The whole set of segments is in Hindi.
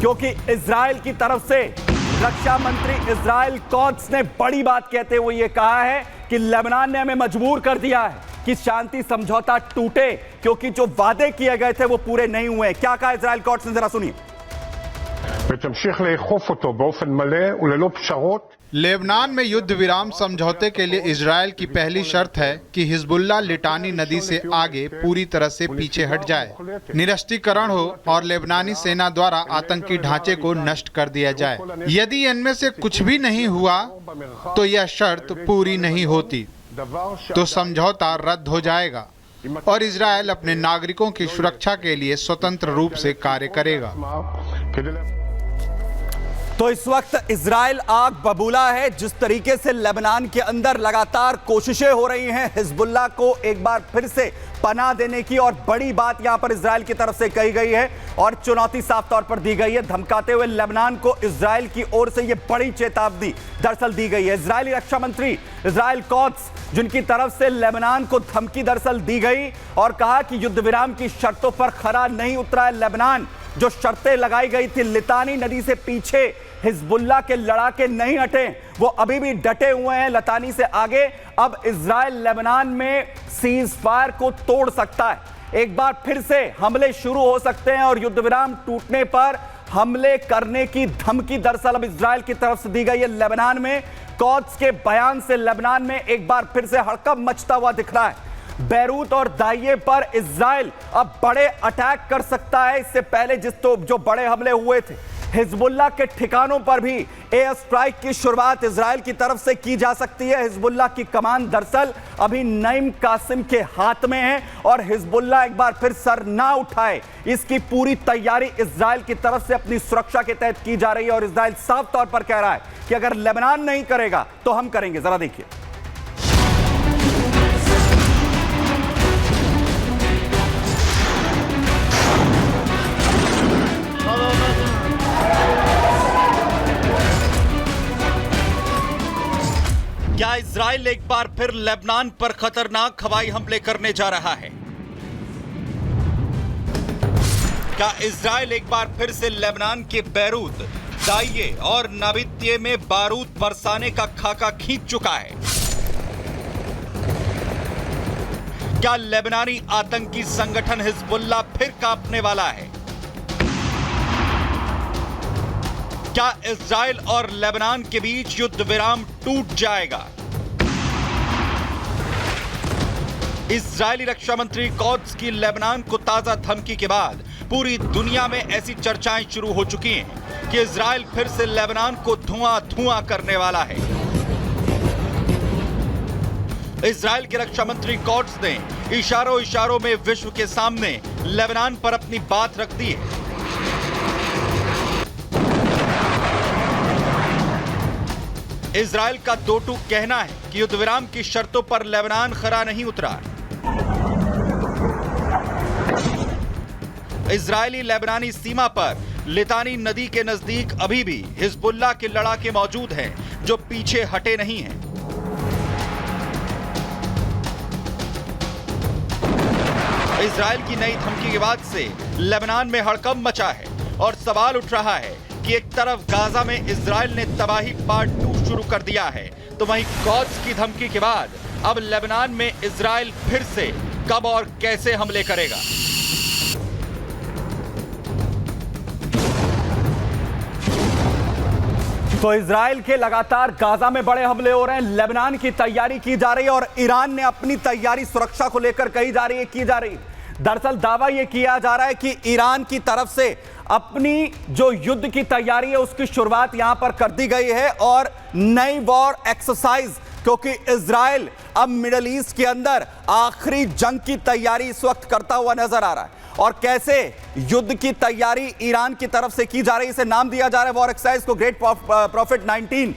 क्योंकि इजराइल की तरफ से रक्षा मंत्री इजराइल कोट्स ने बड़ी बात कहते हुए यह कहा है कि लेबनान ने हमें मजबूर कर दिया है कि शांति समझौता टूटे, क्योंकि जो वादे किए गए थे वो पूरे नहीं हुए। क्या कहा इजराइल कोट्स ने, जरा सुनिए। लेबनान में युद्ध विराम समझौते के लिए इजराइल की पहली शर्त है कि हिजबुल्लाह लिटानी नदी से आगे पूरी तरह से पीछे हट जाए, निरस्त्रीकरण हो और लेबनानी सेना द्वारा आतंकी ढांचे को नष्ट कर दिया जाए। यदि इनमें से कुछ भी नहीं हुआ तो यह शर्त पूरी नहीं होती तो समझौता रद्द हो जाएगा और इजराइल अपने नागरिकों की सुरक्षा के लिए स्वतंत्र रूप से कार्य करेगा। तो इस वक्त इजराइल आग बबूला है। जिस तरीके से लेबनान के अंदर लगातार कोशिशें हो रही हैं हिजबुल्लाह को एक बार फिर से पनाह देने की, और बड़ी बात यहां पर इजराइल की तरफ से कही गई है और चुनौती साफ तौर पर दी गई है। धमकाते हुए लेबनान को इजराइल की ओर से यह बड़ी चेतावनी दरअसल दी गई है। इजरायली रक्षा मंत्री इजराइल कोट्स, जिनकी तरफ से लेबनान को धमकी दरअसल दी गई और कहा कि युद्ध विराम की शर्तों पर खरा नहीं उतरा है लेबनान। जो शर्तें लगाई गई थी, लितानी नदी से पीछे हिजबुल्लाह के लड़ाके नहीं हटे, वो अभी भी डटे हुए हैं लितानी से आगे। अब इजराइल लेबनान में सीज फायर को तोड़ सकता है, एक बार फिर से हमले शुरू हो सकते हैं और युद्ध विराम टूटने पर हमले करने की धमकी दरअसल अब इजराइल की तरफ से दी गई है लेबनान में। कोट्स के बयान से लेबनान में एक बार फिर से हड़कंप मचता हुआ दिख रहा है। बैरूत और दाइये पर इजराइल अब बड़े अटैक कर सकता है। इससे पहले जो बड़े हमले हुए थे हिजबुल्लाह के ठिकानों पर भी एयर स्ट्राइक की शुरुआत इजराइल की तरफ से की जा सकती है। हिजबुल्लाह की कमान दरअसल अभी नईम कासिम के हाथ में है और हिजबुल्लाह एक बार फिर सर ना उठाए, इसकी पूरी तैयारी इजराइल की तरफ से अपनी सुरक्षा के तहत की जा रही है। और इजराइल साफ तौर पर कह रहा है कि अगर लेबनान नहीं करेगा तो हम करेंगे। जरा देखिए। क्या इजराइल एक बार फिर लेबनान पर खतरनाक हवाई हमले करने जा रहा है? क्या इजराइल एक बार फिर से लेबनान के बैरूत, दाइये और नाबित्ये में बारूद बरसाने का खाका खींच चुका है? क्या लेबनानी आतंकी संगठन हिजबुल्लाह फिर कांपने वाला है? क्या इजराइल और लेबनान के बीच युद्ध विराम टूट जाएगा? इजरायली रक्षा मंत्री कोट्स की लेबनान को ताजा धमकी के बाद पूरी दुनिया में ऐसी चर्चाएं शुरू हो चुकी हैं कि इजराइल फिर से लेबनान को धुआं करने वाला है। इजराइल के रक्षा मंत्री कोट्स ने इशारों में विश्व के सामने लेबनान पर अपनी बात रख दी है। इजराइल का दो टूक कहना है कि युद्ध विराम की शर्तों पर लेबनान खरा नहीं उतरा। इजरायली लेबनानी सीमा पर लितानी नदी के नजदीक अभी भी हिजबुल्लाह के लड़ाके मौजूद हैं जो पीछे हटे नहीं हैं। इजराइल की नई धमकी के बाद से लेबनान में हड़कंप मचा है और सवाल उठ रहा है कि एक तरफ गाजा में इजराइल ने तबाही पार्ट 2 शुरू कर दिया है, तो वहीं कोट्स की धमकी के बाद अब लेबनान में इजराइल फिर से कब और कैसे हमले करेगा? तो इजराइल के लगातार गाजा में बड़े हमले हो रहे हैं, लेबनान की तैयारी की जा रही है और ईरान ने अपनी तैयारी सुरक्षा को लेकर की जा रही है। दरअसल दावा यह किया जा रहा है कि ईरान की तरफ से अपनी जो युद्ध की तैयारी है उसकी शुरुआत यहां पर कर दी गई है और नई वॉर एक्सरसाइज, क्योंकि इजराइल अब मिडिल ईस्ट के अंदर आखिरी जंग की तैयारी इस वक्त करता हुआ नजर आ रहा है। और कैसे युद्ध की तैयारी ईरान की तरफ से की जा रही है, इसे नाम दिया जा रहा है वॉर एक्सरसाइज को ग्रेट प्रॉफिट 19,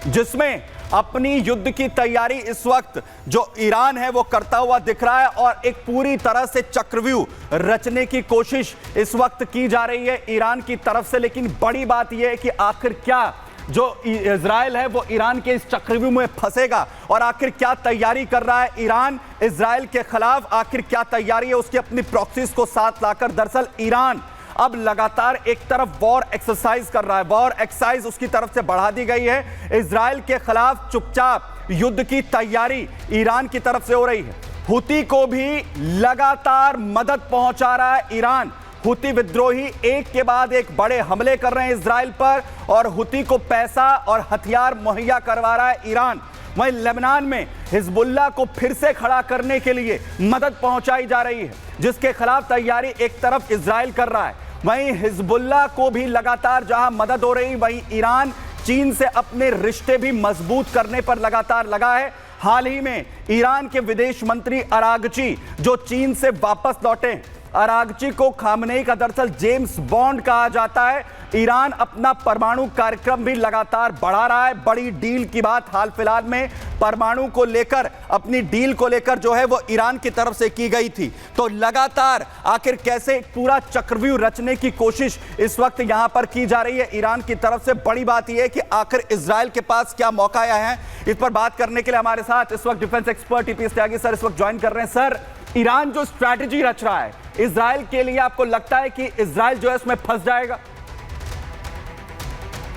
जिसमें अपनी युद्ध की तैयारी इस वक्त जो ईरान है वो करता हुआ दिख रहा है और एक पूरी तरह से चक्रव्यूह रचने की कोशिश इस वक्त की जा रही है ईरान की तरफ से। लेकिन बड़ी बात यह है कि आखिर क्या जो इजराइल है वो ईरान के इस चक्रव्यूह में फंसेगा और आखिर क्या तैयारी कर रहा है ईरान इजराइल के खिलाफ, आखिर क्या तैयारी है उसकी अपनी प्रॉक्सीज को साथ लाकर। दरअसल ईरान अब लगातार एक तरफ वॉर एक्सरसाइज कर रहा है। वॉर एक्सरसाइज उसकी तरफ से बढ़ा दी गई है। इजराइल के खिलाफ चुपचाप युद्ध की तैयारी ईरान की तरफ से हो रही है। हुती को भी लगातार मदद पहुंचा रहा है ईरान। हुती विद्रोही एक के बाद एक बड़े हमले कर रहे हैं इजराइल पर और हुती को पैसा और हथियार मुहैया करवा रहा है ईरान। वहीं लेबनान में हिजबुल्लाह को फिर से खड़ा करने के लिए मदद पहुंचाई जा रही है, जिसके खिलाफ तैयारी एक तरफ इजराइल कर रहा है। वहीं हिजबुल्लाह को भी लगातार जहां मदद हो रही, वहीं ईरान चीन से अपने रिश्ते भी मजबूत करने पर लगातार लगा है। हाल ही में ईरान के विदेश मंत्री अरागची जो चीन से वापस लौटे, अरागची को खामनेई का दरअसल जेम्स बॉन्ड कहा जाता है। ईरान अपना परमाणु कार्यक्रम भी लगातार बढ़ा रहा है। बड़ी डील की बात हाल फिलहाल में परमाणु को लेकर, अपनी डील को लेकर जो है वो ईरान की तरफ से की गई थी। तो लगातार आखिर कैसे पूरा चक्रव्यूह रचने की कोशिश इस वक्त यहां पर की जा रही है ईरान की तरफ से। बड़ी बात यह है कि आखिर इजराइल के पास क्या मौका आया है, इस पर बात करने के लिए हमारे साथ इस वक्त डिफेंस एक्सपर्ट टीपीएस त्यागी सर इस वक्त ज्वाइन कर रहे हैं। सर, ईरान जो स्ट्रैटेजी रच रहा है इजराइल के लिए, आपको लगता है कि इजराइल जो है इसमें फंस जाएगा?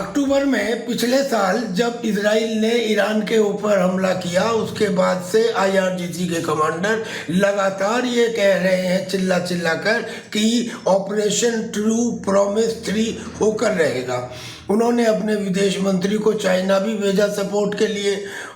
अक्टूबर में पिछले साल जब इजराइल ने ईरान के ऊपर हमला किया, उसके बाद से IRGC के कमांडर लगातार ये कह रहे हैं चिल्ला चिल्ला कर कि ऑपरेशन ट्रू प्रॉमिस 3 होकर रहेगा। उन्होंने अपने विदेश मंत्री को चाइना भी भेजा सपोर्ट के लिए।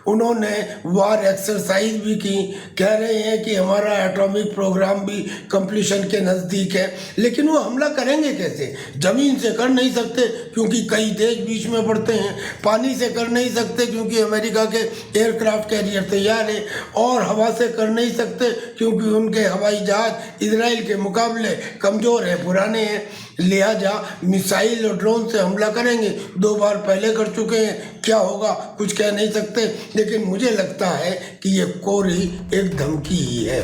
उन्होंने वार एक्सरसाइज भी की। कह रहे हैं कि हमारा एटॉमिक प्रोग्राम भी कंप्लीशन के नज़दीक है। लेकिन वो हमला करेंगे कैसे? ज़मीन से कर नहीं सकते क्योंकि कई देश बीच में पड़ते हैं। पानी से कर नहीं सकते क्योंकि अमेरिका के एयरक्राफ्ट कैरियर तैयार है। और हवा से कर नहीं सकते क्योंकि उनके हवाई जहाज इजराइल के मुकाबले कमज़ोर हैं, पुराने हैं। लिहाजा मिसाइल और ड्रोन से हमला करेंगे। 2 बार पहले कर चुके हैं, क्या होगा कुछ कह नहीं सकते। लेकिन मुझे लगता है कि ये कोरी एक धमकी ही है।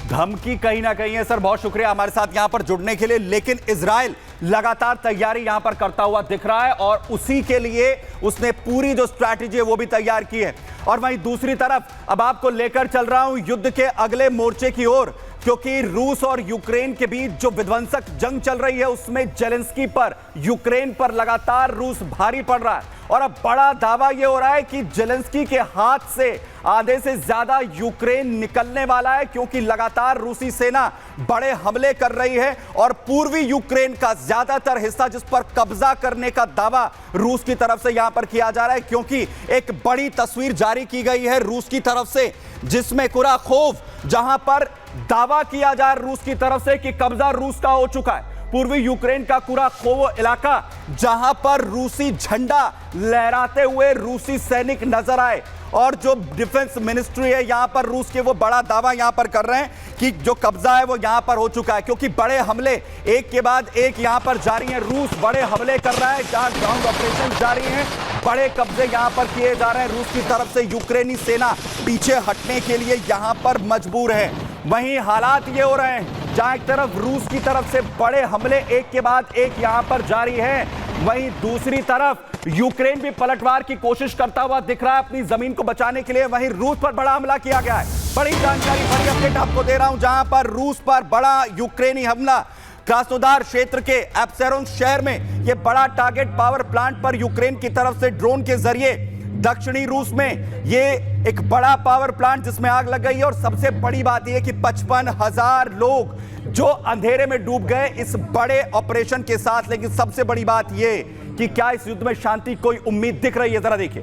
धमकी कहीं ना कहीं है। सर, बहुत शुक्रिया हमारे साथ यहां पर जुड़ने के लिए। लेकिन इजराइल लगातार तैयारी यहां पर करता हुआ दिख रहा है और उसी के लिए उसने पूरी जो स्ट्रैटेजी है वो भी तैयार की है। और वहीं दूसरी तरफ अब आपको लेकर चल रहा हूं युद्ध के अगले मोर्चे की ओर, क्योंकि रूस और यूक्रेन के बीच जो विध्वंसक जंग चल रही है उसमें जेलेंस्की पर, यूक्रेन पर लगातार रूस भारी पड़ रहा है। और अब बड़ा दावा यह हो रहा है कि जेलेंस्की के हाथ से आधे से ज्यादा यूक्रेन निकलने वाला है, क्योंकि लगातार रूसी सेना बड़े हमले कर रही है और पूर्वी यूक्रेन का ज्यादातर हिस्सा जिस पर कब्जा करने का दावा रूस की तरफ से यहां पर किया जा रहा है। क्योंकि एक बड़ी तस्वीर जारी की गई है रूस की तरफ से, जिसमें कुराखोव, जहां पर दावा किया जा रहा है रूस की तरफ से कि कब्जा रूस का हो चुका है। पूर्वी यूक्रेन का कुराखोव इलाका, जहां पर रूसी झंडा लहराते हुए रूसी सैनिक नजर आए। और जो डिफेंस मिनिस्ट्री है यहां पर रूस के, वो बड़ा दावा यहां पर कर रहे हैं कि जो कब्जा है वो यहां पर हो चुका है। क्योंकि बड़े हमले एक के बाद एक यहां पर जारी हैं। रूस बड़े हमले कर रहा है, जहां ग्राउंड ऑपरेशन जारी हैं, बड़े कब्जे यहां पर किए जा रहे हैं रूस की तरफ से। यूक्रेनी सेना पीछे हटने के लिए यहां पर मजबूर है। वहीं हालात ये हो रहे हैं जहां एक तरफ रूस की तरफ से बड़े हमले एक के बाद एक यहां पर जारी है, वहीं दूसरी तरफ यूक्रेन भी पलटवार की कोशिश करता हुआ दिख रहा है अपनी जमीन को बचाने के लिए। वहीं रूस पर बड़ा हमला किया गया है। बड़ी जानकारी, बड़ी अपडेट आपको दे रहा हूं, जहां पर रूस पर बड़ा यूक्रेनी हमला क्रास्नोदार क्षेत्र के एप्सेरोन शहर में, यह बड़ा टारगेट पावर प्लांट पर यूक्रेन की तरफ से ड्रोन के जरिए दक्षिणी रूस में ये एक बड़ा पावर प्लांट जिसमें आग लग गई है। और सबसे बड़ी बात यह कि 55,000 लोग जो अंधेरे में डूब गए इस बड़े ऑपरेशन के साथ। लेकिन सबसे बड़ी बात यह कि क्या इस युद्ध में शांति कोई उम्मीद दिख रही है? जरा देखिए।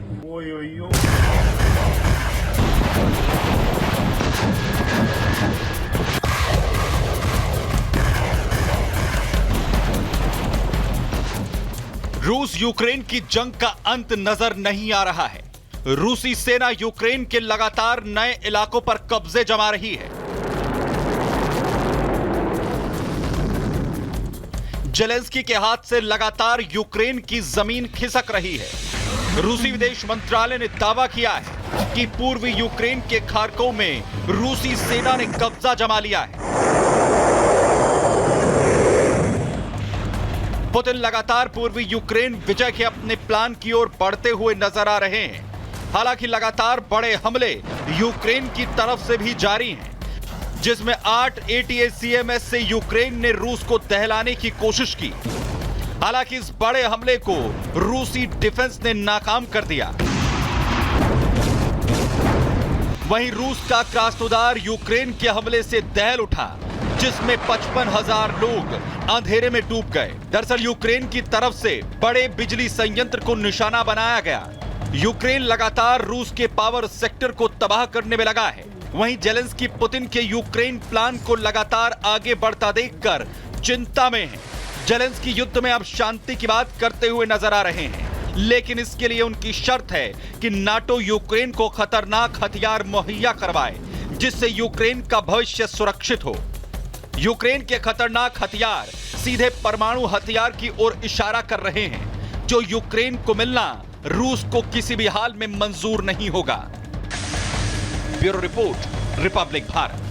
रूस यूक्रेन की जंग का अंत नजर नहीं आ रहा है। रूसी सेना यूक्रेन के लगातार नए इलाकों पर कब्जे जमा रही है। जेलेंस्की के हाथ से लगातार यूक्रेन की जमीन खिसक रही है। रूसी विदेश मंत्रालय ने दावा किया है कि पूर्वी यूक्रेन के खार्कोव में रूसी सेना ने कब्जा जमा लिया है। पुतिन लगातार पूर्वी यूक्रेन विजय के अपने प्लान की ओर बढ़ते हुए नजर आ रहे हैं। हालांकि लगातार बड़े हमले यूक्रेन की तरफ से भी जारी हैं। जिसमें 8 ATACMS से यूक्रेन ने रूस को दहलाने की कोशिश की। हालांकि इस बड़े हमले को रूसी डिफेंस ने नाकाम कर दिया। वहीं रूस का क्रास्नोदार यूक्रेन के हमले से दहल उठा, जिसमें 55,000 लोग अंधेरे में डूब गए। दरअसल यूक्रेन की तरफ से बड़े बिजली संयंत्र को निशाना बनाया गया। यूक्रेन लगातार रूस के पावर सेक्टर को तबाह करने में लगा है। वहीं जेलेंस्की पुतिन के यूक्रेन प्लान को लगातार आगे बढ़ता देखकर चिंता में है। जेलेंस्की युद्ध में अब शांति की बात करते हुए नजर आ रहे हैं, लेकिन इसके लिए उनकी शर्त है कि नाटो यूक्रेन को खतरनाक हथियार मुहैया करवाए, जिससे यूक्रेन का भविष्य सुरक्षित हो। यूक्रेन के खतरनाक हथियार सीधे परमाणु हथियार की ओर इशारा कर रहे हैं, जो यूक्रेन को मिलना रूस को किसी भी हाल में मंजूर नहीं होगा। Bureau report, Republic Bharat.